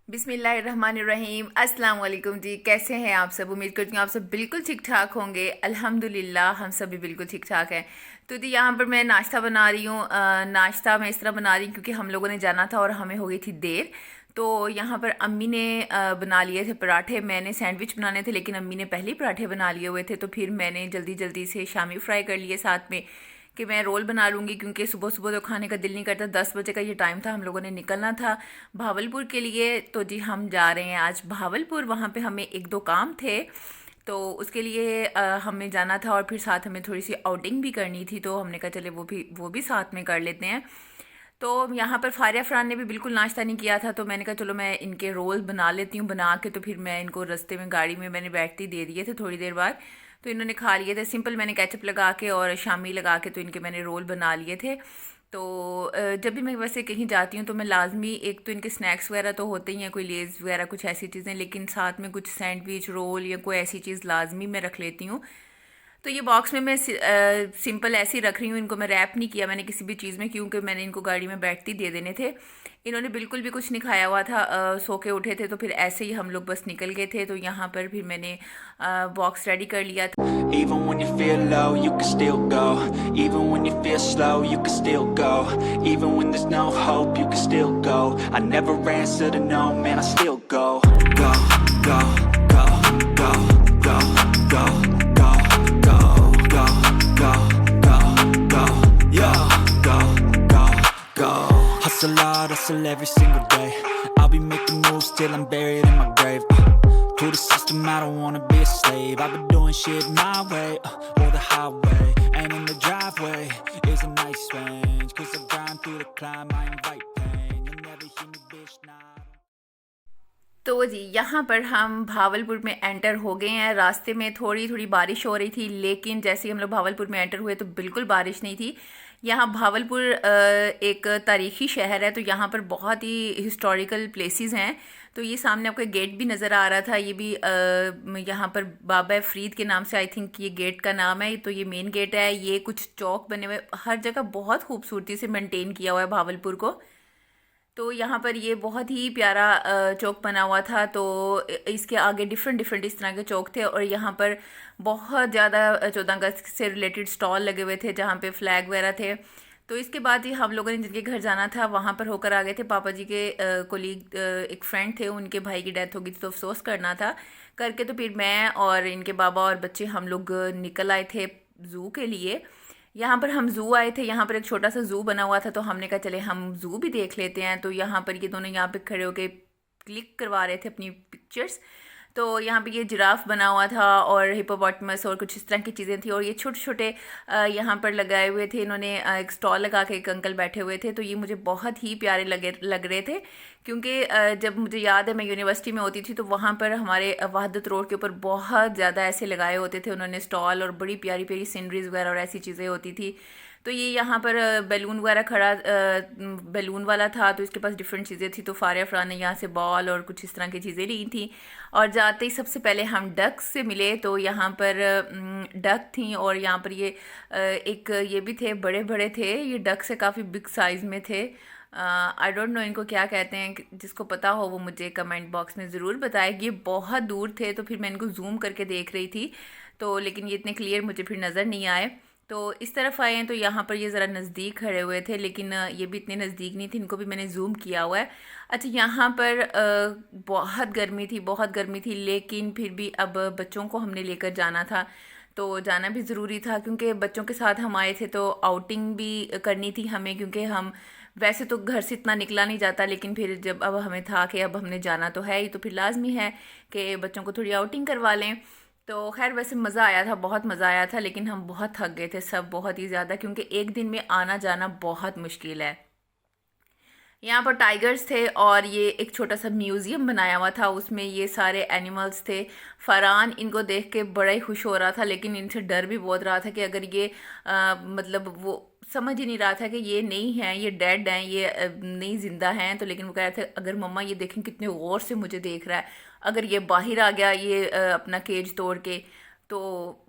बिस्मिल्लाहिर्रहमानिर्रहीम। अस्सलाम वालेकुम जी। कैसे हैं आप सब? उम्मीद करती हूँ आप सब बिल्कुल ठीक ठाक होंगे। अल्हम्दुलिल्लाह हम सब भी बिल्कुल ठीक ठाक हैं। तो जी यहाँ पर मैं नाश्ता बना रही हूँ। नाश्ता मैं इस तरह बना रही हूँ क्योंकि हम लोगों ने जाना था और हमें हो गई थी देर। तो यहाँ पर अम्मी ने बना लिए थे पराठे। मैंने सैंडविच बनाने थे लेकिन अम्मी ने पहले ही पराठे बना लिए हुए थे, तो फिर मैंने जल्दी जल्दी से शामी फ्राई कर लिए साथ में कि मैं रोल बना लूँगी क्योंकि सुबह सुबह तो खाने का दिल नहीं करता। 10 बजे का ये टाइम था, हम लोगों ने निकलना था भावलपुर के लिए। तो जी हम जा रहे हैं आज भावलपुर। वहाँ पे हमें एक दो काम थे तो उसके लिए हमें जाना था और फिर साथ हमें थोड़ी सी आउटिंग भी करनी थी, तो हमने कहा चले वो भी साथ में कर लेते हैं। तो यहाँ पर फारिया फरान ने भी बिल्कुल नाश्ता नहीं किया था, तो मैंने कहा चलो मैं इनके रोल बना लेती हूँ। बना के तो फिर मैं इनको रास्ते में गाड़ी में मैंने बैठते ही दे दिए थे थोड़ी देर बाद। तो इन्होंने खा लिए थे सिंपल, मैंने केचप लगा के और शामी लगा के तो इनके मैंने रोल बना लिए थे। तो जब भी मैं वैसे कहीं जाती हूँ तो मैं लाजमी एक तो इनके स्नैक्स वगैरह तो होते ही हैं, कोई लेज़ वगैरह कुछ ऐसी चीज़ें, लेकिन साथ में कुछ सैंडविच रोल या कोई ऐसी चीज़ लाजमी मैं रख लेती हूँ। तो ये बॉक्स में मैं सिंपल ऐसे ही रख रही हूँ। इनको मैं रैप नहीं किया मैंने किसी भी चीज़ में, क्योंकि मैंने इनको गाड़ी में बैठती दे देने थे। इन्होंने बिल्कुल भी कुछ नहीं खाया हुआ था, सो के उठे थे, तो फिर ऐसे ही हम लोग बस निकल गए थे। तो यहाँ पर फिर मैंने बॉक्स रेडी कर लिया था। Even when you feel low, you can still go. Even when you feel slow, you can still go. Even when there's no hope, you can still go. I never answer to no, man, I still go. Go, go, go, go, go, go, go, go, go, go, go, go, yo, go, go, go. Hustle hard, hustle every single day. I'll be making moves till I'm buried in my grave. To the system, I don't wanna be a slave. I've been doing shit my way, or the highway. And in the driveway is a nice range. Cause I grind through the climb, I invite pain. You'll never hear me, bitch, nah. तो जी यहाँ पर हम भावलपुर में enter हो गए हैं। रास्ते में थोड़ी थोड़ी बारिश हो रही थी, लेकिन जैसे ही हम लोग भावलपुर में एंटर हुए तो बिल्कुल बारिश नहीं थी। यहाँ भावलपुर एक तारीख़ी शहर है, तो यहाँ पर बहुत ही हिस्टोरिकल प्लेसेस हैं। तो ये सामने आपको गेट भी नज़र आ रहा था, ये भी यहाँ पर बाबा फ़रीद के नाम से आई थिंक ये गेट का नाम है। तो ये मेन गेट है। ये कुछ चौक बने हुए, हर जगह बहुत खूबसूरती से मेंटेन किया हुआ है भावलपुर को। तो यहाँ पर ये बहुत ही प्यारा चौक बना हुआ था। तो इसके आगे डिफरेंट डिफरेंट इस तरह के चौक थे और यहाँ पर बहुत ज़्यादा 14 अगस्त से रिलेटेड स्टॉल लगे हुए थे जहाँ पे फ्लैग वगैरह थे। तो इसके बाद ही हम लोगों ने जिनके घर जाना था वहाँ पर होकर आ गए थे। पापा जी के कोलीग एक फ्रेंड थे, उनके भाई की डेथ हो गई थी तो अफसोस करना था करके, तो फिर मैं और इनके बाबा और बच्चे हम लोग निकल आए थे ज़ू के लिए। यहाँ पर हम ज़ू आए थे, यहाँ पर एक छोटा सा ज़ू बना हुआ था, तो हमने कहा चले हम ज़ू भी देख लेते हैं। तो यहाँ पर ये दोनों यहाँ पे खड़े होके क्लिक करवा रहे थे अपनी पिक्चर्स। तो यहाँ पे ये जिराफ बना हुआ था और हिप्पोपोटामस और कुछ इस तरह की चीज़ें थी, और ये छोटे छोटे यहाँ पर लगाए हुए थे इन्होंने। एक स्टॉल लगा के एक अंकल बैठे हुए थे, तो ये मुझे बहुत ही प्यारे लग रहे थे। क्योंकि जब मुझे याद है मैं यूनिवर्सिटी में होती थी तो वहाँ पर हमारे वहादत रोड के ऊपर बहुत ज़्यादा ऐसे लगाए होते थे उन्होंने स्टॉल, और बड़ी प्यारी प्यारी सीनरीज वगैरह और ऐसी चीज़ें होती थी। तो ये यहाँ पर बैलून वगैरह खड़ा बैलून वाला था, तो इसके पास डिफरेंट चीज़ें थी। तो फारिया फरान ने यहाँ से बॉल और कुछ इस तरह की चीज़ें ली थी। और जाते ही सबसे पहले हम डक से मिले, तो यहाँ पर डक थी और यहाँ पर ये एक ये भी थे, बड़े बड़े थे ये डक से काफ़ी बिग साइज़ में थे। आई डोंट नो इनको क्या कहते हैं, जिसको पता हो वो मुझे कमेंट बॉक्स में ज़रूर बताए। ये बहुत दूर थे तो फिर मैं इनको जूम करके देख रही थी, तो लेकिन ये इतने क्लियर मुझे फिर नज़र नहीं आए। तो इस तरफ आए हैं तो यहाँ पर ये ज़रा नज़दीक खड़े हुए थे, लेकिन ये भी इतने नज़दीक नहीं थे, इनको भी मैंने जूम किया हुआ है। अच्छा यहाँ पर बहुत गर्मी थी, बहुत गर्मी थी, लेकिन फिर भी अब बच्चों को हमने लेकर जाना था तो जाना भी ज़रूरी था, क्योंकि बच्चों के साथ हम आए थे तो आउटिंग भी करनी थी हमें। क्योंकि हम वैसे तो घर से इतना निकला नहीं जाता, लेकिन फिर जब अब हमें था कि अब हमने जाना तो है ही, तो फिर लाजमी है कि बच्चों को थोड़ी आउटिंग करवा लें। तो खैर वैसे मज़ा आया था, बहुत मज़ा आया था, लेकिन हम बहुत थक गए थे सब, बहुत ही ज़्यादा, क्योंकि एक दिन में आना जाना बहुत मुश्किल है। यहाँ पर टाइगर्स थे और ये एक छोटा सा म्यूज़ियम बनाया हुआ था, उसमें ये सारे एनिमल्स थे। फरहान इनको देख के बड़ा ही खुश हो रहा था, लेकिन इनसे डर भी बहुत रहा था कि अगर ये मतलब वो समझ ही नहीं रहा था कि ये नहीं हैं, ये डेड हैं, ये नहीं ज़िंदा हैं। तो लेकिन वो कह रहे थे अगर मम्मा ये देखें कितने गौर से मुझे देख रहा है, अगर ये बाहर आ गया ये अपना केज तोड़ के, तो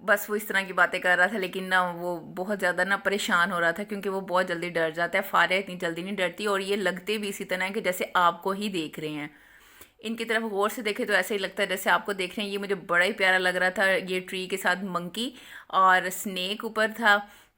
बस वो इस तरह की बातें कर रहा था। लेकिन ना वो बहुत ज़्यादा ना परेशान हो रहा था, क्योंकि वो बहुत जल्दी डर जाता है। फारिया इतनी जल्दी नहीं डरती, और ये लगते भी इसी तरह है कि जैसे आपको ही देख रहे हैं। इनकी तरफ गौर से देखे तो ऐसे ही लगता है जैसे आपको देख रहे हैं। ये मुझे बड़ा ही प्यारा लग रहा था, ये ट्री के साथ मंकी और स्नेक ऊपर था,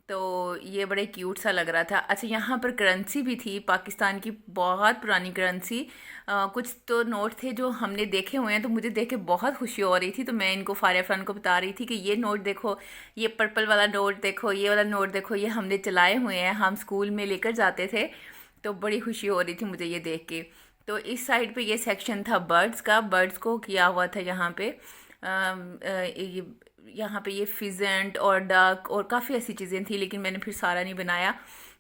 तो ये बड़े क्यूट सा लग रहा था। अच्छा, यहाँ पर करेंसी भी थी, पाकिस्तान की बहुत पुरानी करेंसी। कुछ तो नोट थे जो हमने देखे हुए हैं, तो मुझे देख के बहुत खुशी हो रही थी। तो मैं इनको फारिया फरान को बता रही थी कि ये नोट देखो, ये पर्पल वाला नोट देखो, ये वाला नोट देखो, ये हमने चलाए हुए हैं, हम स्कूल में लेकर जाते थे। तो बड़ी खुशी हो रही थी मुझे ये देख के। तो इस साइड पे ये सेक्शन था बर्ड्स का, बर्ड्स को किया हुआ था यहाँ पे। यहाँ पे ये फिजेंट और डक और काफ़ी ऐसी चीज़ें थी, लेकिन मैंने फिर सारा नहीं बनाया।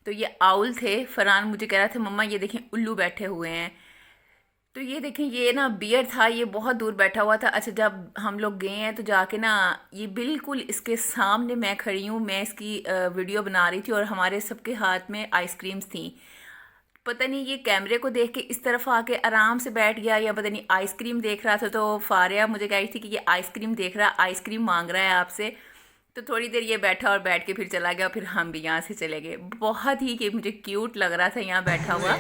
तो ये आउल थे। फरहान मुझे कह रहा था मम्मा ये देखें उल्लू बैठे हुए हैं। तो ये देखें, ये ना बियर था, ये बहुत दूर बैठा हुआ था। अच्छा, जब हम लोग गए हैं तो जाके ना ये बिल्कुल इसके सामने मैं खड़ी हूँ, मैं इसकी वीडियो बना रही थी और हमारे सबके हाथ में आइसक्रीम्स थी। पता नहीं ये कैमरे को देख के इस तरफ आके आराम से बैठ गया या पता नहीं आइसक्रीम देख रहा था। तो फारिया मुझे कह रही थी कि ये आइसक्रीम देख रहा है, आइसक्रीम मांग रहा है आपसे। तो थोड़ी देर ये बैठा और बैठ के फिर चला गया, फिर हम भी यहाँ से चले गए। बहुत ही कि मुझे क्यूट लग रहा था यहाँ बैठा हुआ।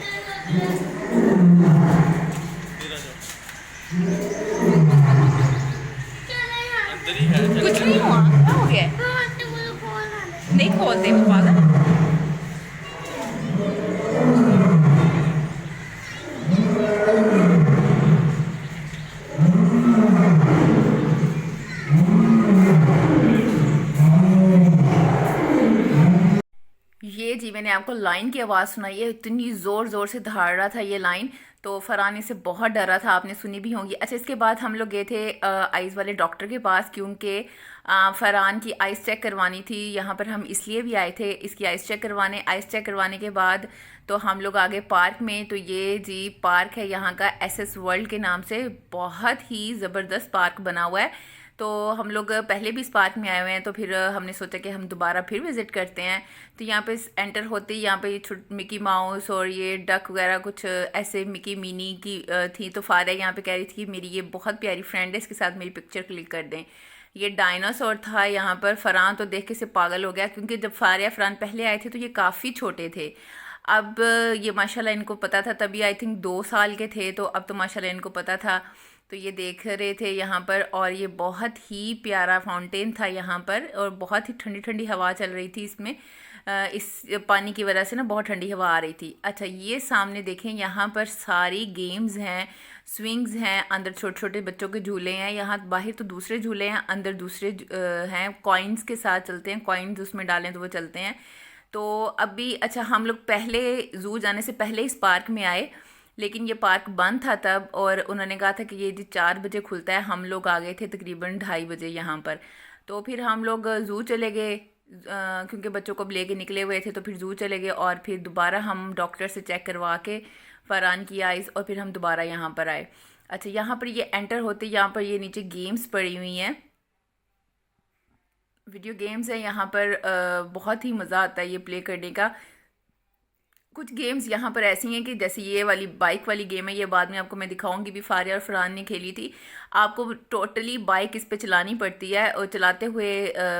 कुछ नहीं हुआ, क्या हो गया? नहीं खोलते वो पागल। ये जी मैंने आपको लाइन की आवाज़ सुनाई है, इतनी ज़ोर ज़ोर से धाड़ रहा था ये लाइन। तो फरहान से बहुत डरा था, आपने सुनी भी होंगी। अच्छा, इसके बाद हम लोग गए थे आइज़ वाले डॉक्टर के पास, क्योंकि फरहान की आइज़ चेक करवानी थी। यहाँ पर हम इसलिए भी आए थे इसकी आइज़ चेक करवाने। आइज़ चेक करवाने के बाद तो हम लोग आगे पार्क में। तो ये जी पार्क है यहाँ का, एसएस वर्ल्ड के नाम से, बहुत ही ज़बरदस्त पार्क बना हुआ है। तो हम लोग पहले भी इस पार्क में आए हुए हैं, तो फिर हमने सोचा कि हम दोबारा फिर विज़िट करते हैं। तो यहाँ पे एंटर होते ही यहाँ पे मिकी माउस और ये डक वगैरह कुछ ऐसे मिकी मिनी की थी। तो फारिया यहाँ पे कह रही थी कि मेरी ये बहुत प्यारी फ्रेंड है, इसके साथ मेरी पिक्चर क्लिक कर दें। ये डायनासोर था यहाँ पर। फरहान तो देख के से पागल हो गया, क्योंकि जब फारिया फरहान पहले आए थे तो ये काफ़ी छोटे थे। अब ये माशाल्लाह इनको पता था, तभी आई थिंक 2 साल के थे, तो अब तो माशाल्लाह इनको पता था। तो ये देख रहे थे यहाँ पर, और ये बहुत ही प्यारा फाउंटेन था यहाँ पर, और बहुत ही ठंडी ठंडी हवा चल रही थी इसमें। इस पानी की वजह से ना बहुत ठंडी हवा आ रही थी। अच्छा, ये सामने देखें, यहाँ पर सारी गेम्स हैं, स्विंग्स हैं, अंदर छोटे छोटे बच्चों के झूले हैं। यहाँ बाहर तो दूसरे झूले हैं, अंदर दूसरे हैं, कॉइन्स के साथ चलते हैं, कॉइन्स उसमें डालें तो वो चलते हैं। तो अभी अच्छा, हम लोग पहले ज़ू जाने से पहले इस पार्क में आए, लेकिन ये पार्क बंद था तब, और उन्होंने कहा था कि ये जी 4 बजे खुलता है। हम लोग आ गए थे तकरीबन 2:30 बजे यहाँ पर। तो फिर हम लोग ज़ू चले गए, क्योंकि बच्चों को लेके निकले हुए थे। तो फिर ज़ू चले गए, और फिर दोबारा हम डॉक्टर से चेक करवा के फरहान की आइज़, और फिर हम दोबारा यहाँ पर आए। अच्छा, यहाँ पर ये एंटर होते, यहाँ पर ये नीचे गेम्स पड़ी हुई हैं, वीडियो गेम्स हैं यहाँ पर। बहुत ही मज़ा आता है ये प्ले करने का। कुछ गेम्स यहाँ पर ऐसी हैं कि जैसे ये वाली बाइक वाली गेम है, ये बाद में आपको मैं दिखाऊंगी भी, फारिया और फरहान ने खेली थी। आपको टोटली बाइक इस पे चलानी पड़ती है, और चलाते हुए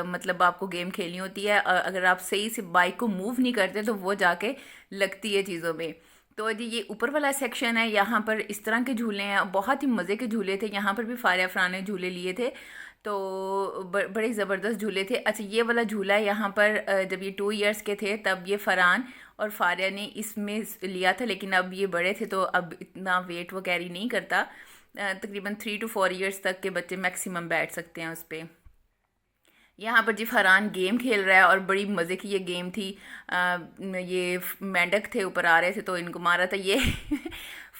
मतलब आपको गेम खेलनी होती है। अगर आप सही से बाइक को मूव नहीं करते तो वो जाके लगती है चीज़ों में। तो जी ये ऊपर वाला सेक्शन है, यहाँ पर इस तरह के झूले हैं, बहुत ही मज़े के झूले थे। यहाँ पर भी फारिया फरहान ने झूले लिए थे, तो बड़े ज़बरदस्त झूले थे। अच्छा, ये वाला झूला है यहाँ पर, जब ये 2 इयर्स के थे तब ये फरहान और फारिया ने इसमें लिया था, लेकिन अब ये बड़े थे तो अब इतना वेट वो कैरी नहीं करता। तकरीबन 3 to 4 इयर्स तक के बच्चे मैक्सिमम बैठ सकते हैं उस पर। यहाँ पर जी फरहान गेम खेल रहा है, और बड़ी मज़े की ये गेम थी। ये मेंढक थे ऊपर आ रहे थे, तो इनको मारा था ये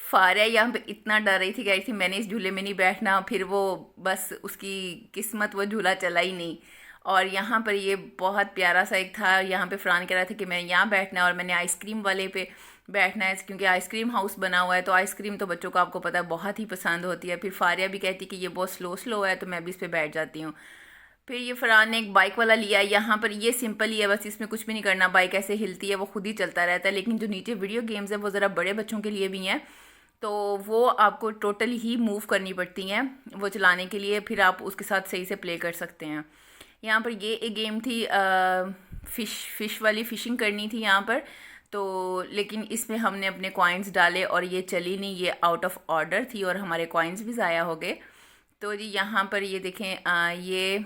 फारिया यहाँ पे इतना डर रही थी, कह रही थी मैंने इस झूले में नहीं बैठना। फिर वो बस उसकी किस्मत, वो झूला चला ही नहीं। और यहाँ पर ये बहुत प्यारा सा एक था, यहाँ पे फरहान कह रहा था कि मैं यहाँ बैठना है, और मैंने आइसक्रीम वाले पे बैठना है, क्योंकि आइसक्रीम हाउस बना हुआ है। तो आइसक्रीम तो बच्चों को आपको पता है बहुत ही पसंद होती है। फिर फारिया भी कहती कि ये बहुत स्लो स्लो है, तो मैं भी इस पर बैठ जाती हूँ। फिर ये फरहान ने एक बाइक वाला लिया। यहाँ पर ये सिंपल ही है, बस इसमें कुछ भी नहीं करना, बाइक ऐसे हिलती है, वो खुद ही चलता रहता है। लेकिन जो नीचे वीडियो गेम्स है वो ज़रा बड़े बच्चों के लिए भी हैं, तो वो आपको टोटली ही मूव करनी पड़ती हैं वो चलाने के लिए, फिर आप उसके साथ सही से प्ले कर सकते हैं। यहाँ पर ये एक गेम थी, फ़िश वाली, फ़िशिंग करनी थी यहाँ पर। तो लेकिन इसमें हमने अपने कॉइन्स डाले और ये चली नहीं, ये आउट ऑफ ऑर्डर थी और हमारे कॉइन्स भी ज़ाया हो गए। तो जी यहाँ पर ये देखें ये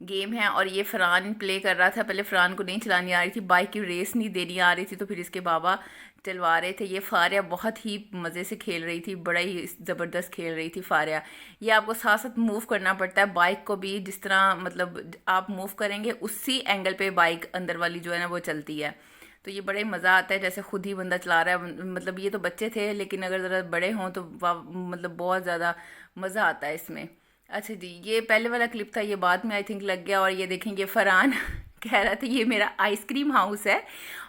गेम है और ये फ़रहान प्ले कर रहा था। पहले फ़रहान को नहीं चलानी आ रही थी, बाइक की रेस नहीं देनी आ रही थी, तो फिर इसके बाबा चलवा रहे थे। ये फारिया बहुत ही मज़े से खेल रही थी, बड़ा ही ज़बरदस्त खेल रही थी फारिया। ये आपको साथ साथ मूव करना पड़ता है बाइक को भी, जिस तरह मतलब आप मूव करेंगे उसी एंगल पे बाइक अंदर वाली जो है ना वो चलती है। तो ये बड़ा ही मज़ा आता है, जैसे खुद ही बंदा चला रहा है। मतलब ये तो बच्चे थे, लेकिन अगर ज़रा बड़े हों तो मतलब बहुत ज़्यादा मज़ा आता है इसमें। अच्छा जी, ये पहले वाला क्लिप था, ये बाद में आई थिंक लग गया। और ये देखेंगे फ़रहान कह रहा था ये मेरा आइसक्रीम हाउस है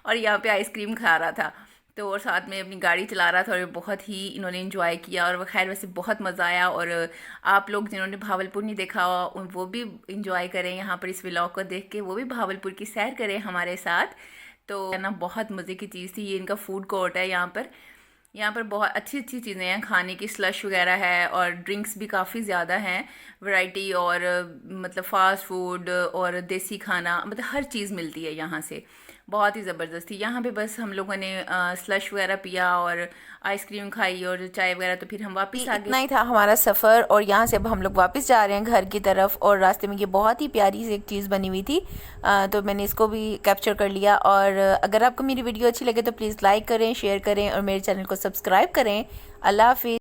और यहाँ पे आइसक्रीम खा रहा था, तो और साथ में अपनी गाड़ी चला रहा था और बहुत ही इन्होंने इन्जॉय किया। और खैर वैसे बहुत मज़ा आया। और आप लोग जिन्होंने भावलपुर नहीं देखा हो वो भी इंजॉय करें यहाँ पर इस व्लॉग को देख के, वो भी भावलपुर की सैर करें हमारे साथ। तो ना बहुत मज़े की चीज़ थी। ये इनका फूड कोर्ट है यहाँ पर बहुत अच्छी अच्छी चीज़ें हैं खाने की, स्लश वगैरह है और ड्रिंक्स भी काफ़ी ज़्यादा हैं वैरायटी। और मतलब फ़ास्ट फूड और देसी खाना, मतलब हर चीज़ मिलती है यहाँ से, बहुत ही ज़बरदस्त थी। यहाँ पे बस हम लोगों ने स्लश वगैरह पिया और आइसक्रीम खाई और चाय वगैरह, तो फिर हम वापस आ गए। इतना ही था हमारा सफ़र और यहाँ से अब हम लोग वापस जा रहे हैं घर की तरफ। और रास्ते में ये बहुत ही प्यारी सी एक चीज़ बनी हुई थी, तो मैंने इसको भी कैप्चर कर लिया। और अगर आपको मेरी वीडियो अच्छी लगे तो प्लीज़ लाइक करें, शेयर करें और मेरे चैनल को सब्सक्राइब करें। अल्लाह हाफिज़।